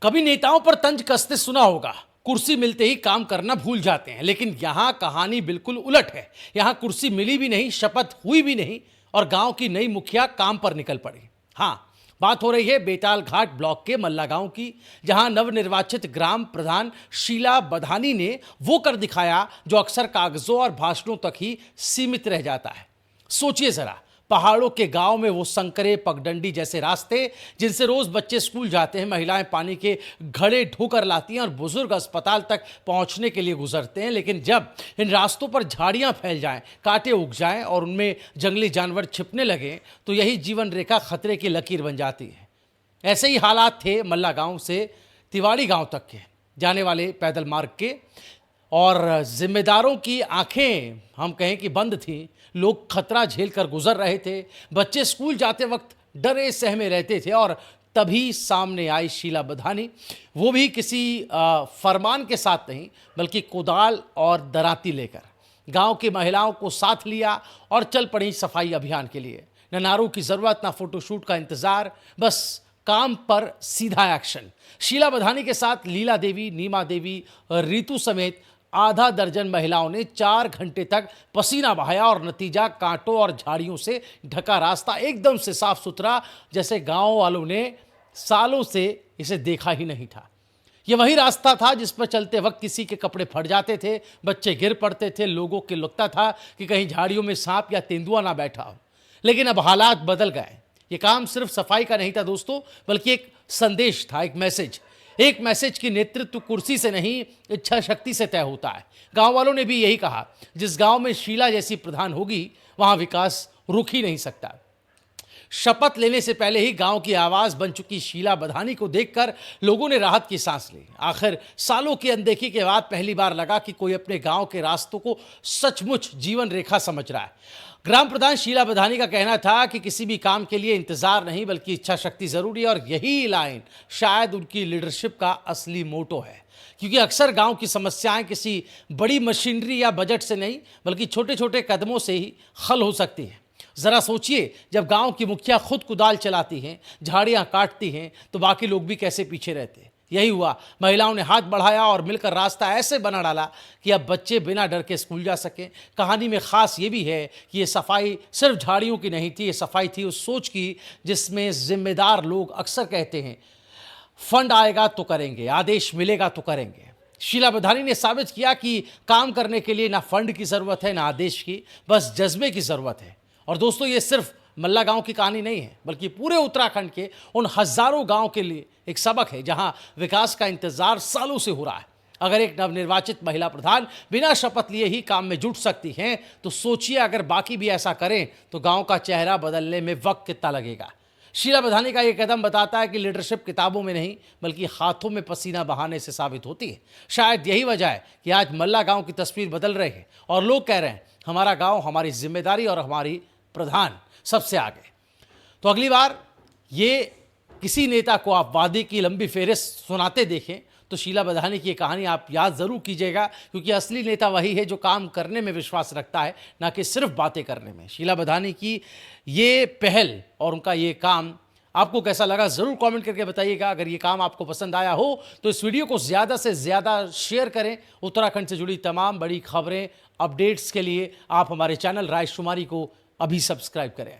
कभी नेताओं पर तंज कसते सुना होगा, कुर्सी मिलते ही काम करना भूल जाते हैं। लेकिन यहां कहानी बिल्कुल उलट है। यहां कुर्सी मिली भी नहीं, शपथ हुई भी नहीं और गांव की नई मुखिया काम पर निकल पड़ी। हां, बात हो रही है बेताल घाट ब्लॉक के मल्ला गांव की, जहां नवनिर्वाचित ग्राम प्रधान शीला बधानी ने वो कर दिखाया जो अक्सर कागजों और भाषणों तक ही सीमित रह जाता है। सोचिए जरा, पहाड़ों के गांव में वो संकरे पगडंडी जैसे रास्ते जिनसे रोज बच्चे स्कूल जाते हैं, महिलाएं पानी के घड़े ढोकर लाती हैं और बुजुर्ग अस्पताल तक पहुंचने के लिए गुजरते हैं। लेकिन जब इन रास्तों पर झाड़ियां फैल जाएं, कांटे उग जाएं और उनमें जंगली जानवर छिपने लगें, तो यही जीवन रेखा खतरे की लकीर बन जाती है। ऐसे ही हालात थे मल्ला गांव से तिवाड़ी गांव तक के जाने वाले पैदल मार्ग के, और जिम्मेदारों की आंखें हम कहें कि बंद थीं। लोग खतरा झेल कर गुजर रहे थे, बच्चे स्कूल जाते वक्त डरे सहमे रहते थे और तभी सामने आई शीला बधानी, वो भी किसी फरमान के साथ नहीं बल्कि कुदाल और दराती लेकर गांव की महिलाओं को साथ लिया और चल पड़ी सफाई अभियान के लिए। न नारों की जरूरत, ना फोटोशूट का इंतजार, बस काम पर सीधा एक्शन। शीला बधानी के साथ लीला देवी, नीमा देवी, रीतू समेत आधा दर्जन महिलाओं ने 4 घंटे तक पसीना बहाया और नतीजा कांटों और झाड़ियों से ढका रास्ता एकदम से साफ सुथरा, जैसे गांव वालों ने सालों से इसे देखा ही नहीं था। यह वही रास्ता था जिस पर चलते वक्त किसी के कपड़े फट जाते थे, बच्चे गिर पड़ते थे, लोगों को लगता था कि कहीं झाड़ियों में सांप या तेंदुआ ना बैठा हो। लेकिन अब हालात बदल गए। ये काम सिर्फ सफाई का नहीं था दोस्तों, बल्कि एक संदेश था, एक मैसेज की नेतृत्व कुर्सी से नहीं, इच्छा शक्ति से तय होता है। गांव वालों ने भी यही कहा, जिस गांव में शीला जैसी प्रधान होगी वहां विकास रुक ही नहीं सकता। शपथ लेने से पहले ही गांव की आवाज बन चुकी शीला बधानी को देखकर लोगों ने राहत की सांस ली। आखिर सालों की अनदेखी के बाद पहली बार लगा कि कोई अपने गांव के रास्तों को सचमुच जीवन रेखा समझ रहा है। ग्राम प्रधान शीला बधानी का कहना था कि किसी भी काम के लिए इंतजार नहीं बल्कि इच्छा शक्ति जरूरी है, और यही लाइन शायद उनकी लीडरशिप का असली मोटो है। क्योंकि अक्सर गांव की समस्याएं किसी बड़ी मशीनरी या बजट से नहीं बल्कि छोटे छोटे कदमों से ही हल हो सकती हैं। जरा सोचिए, जब गांव की मुखिया खुद कुदाल चलाती हैं, झाड़ियां काटती हैं, तो बाकी लोग भी कैसे पीछे रहते हैं। यही हुआ, महिलाओं ने हाथ बढ़ाया और मिलकर रास्ता ऐसे बना डाला कि अब बच्चे बिना डर के स्कूल जा सकें। कहानी में खास ये भी है कि ये सफाई सिर्फ झाड़ियों की नहीं थी, ये सफाई थी उस सोच की जिसमें जिम्मेदार लोग अक्सर कहते हैं, फंड आएगा तो करेंगे, आदेश मिलेगा तो करेंगे। शीला बधानी ने साबित किया कि काम करने के लिए ना फंड की जरूरत है ना आदेश की, बस जज्बे की जरूरत है। और दोस्तों, ये सिर्फ मल्ला गांव की कहानी नहीं है बल्कि पूरे उत्तराखंड के उन हजारों गांव के लिए एक सबक है जहां विकास का इंतजार सालों से हो रहा है। अगर एक नवनिर्वाचित महिला प्रधान बिना शपथ लिए ही काम में जुट सकती हैं, तो सोचिए अगर बाकी भी ऐसा करें तो गांव का चेहरा बदलने में वक्त कितना लगेगा। शीला बधानी का यह कदम बताता है कि लीडरशिप किताबों में नहीं बल्कि हाथों में पसीना बहाने से साबित होती है। शायद यही वजह है कि आज मल्ला गांव की तस्वीर बदल रही है और लोग कह रहे हैं, हमारा गांव, हमारी जिम्मेदारी और हमारी प्रधान सबसे आगे। तो अगली बार ये किसी नेता को आप वादे की लंबी फेहरिस्त सुनाते देखें तो शीला बधानी की ये कहानी आप याद जरूर कीजिएगा, क्योंकि असली नेता वही है जो काम करने में विश्वास रखता है, ना कि सिर्फ बातें करने में। शीला बधानी की ये पहल और उनका ये काम आपको कैसा लगा जरूर कमेंट करके बताइएगा। अगर ये काम आपको पसंद आया हो तो इस वीडियो को ज़्यादा से ज़्यादा शेयर करें। उत्तराखंड से जुड़ी तमाम बड़ी खबरें, अपडेट्स के लिए आप हमारे चैनल राजकुमारी को अभी सब्सक्राइब करें।